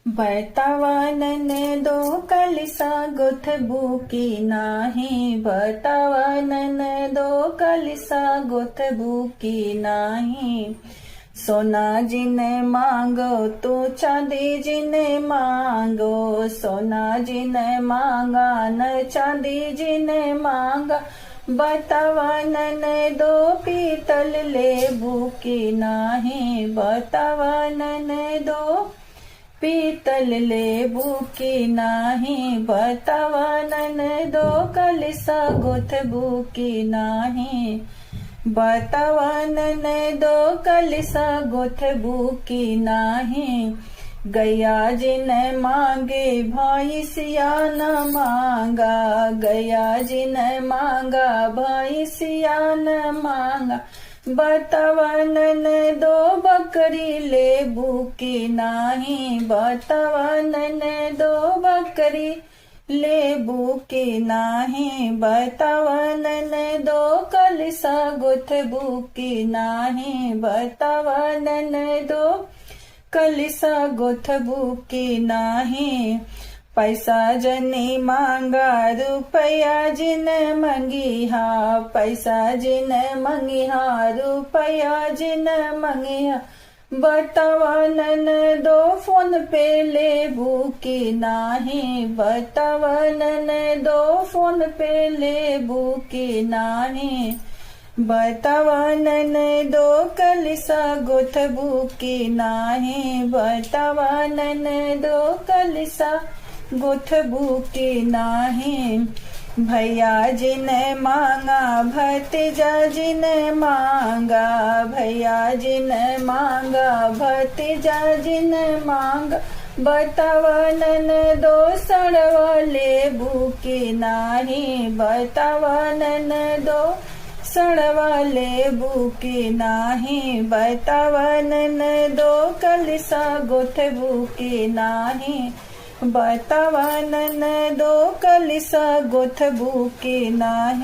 बतावा ननदो कलिसा गुथबू की नाही। बतावा ननदो कलिसा गुथबू की नाही। सोना जिने मांगो तू चांदी जिने मांगो। सोना जिने मांगा न चांदी जिने मांगा। बतावा ननदो पीतल लेबू की नाही। बतावा ननदो पीतल लेबू की नाही। बतावा ननदो कलिसा गुथबू की नाही। बतावा ननदो कलिसा गुथबू की नाही। गया जिने मांगे भैंसिया न मांगा। गया जिने मांगा भैंसिया न मांगा। बतावा ननदो बकरी लेबू की नाही। बतावा ननदो बकरी लेबू की नाही। बतावा ननदो कलिसा गुथबू की नाही। बतावा ननदो कलिसा गुथबू की नाही। पैसा जने मांगा रुपया जिन मंगिहा। पैसा जिन मंगिहा रुपया जिन मंगिहा। बतावा ननदो फोन पे लेबू की नाही। बतावा ननदो फोन पे लेबू की नाही। बतावा ननदो कलिसा गुथबू की नाही। बतावा ननदो कलिसा गुथबू की नाही। भैया जिने मांगा भतीजा जिने मांगा। भैया जिने मांगा भतीजा जिने मांगा। बतावा ननदो सड़वा लेबू की नाही। बतावा ननदो सड़वा लेबू की नाही। बतावा ननदो कलिसा गुथबू की नाही। बतावा ननदो कलिसा गुथबू की नाही।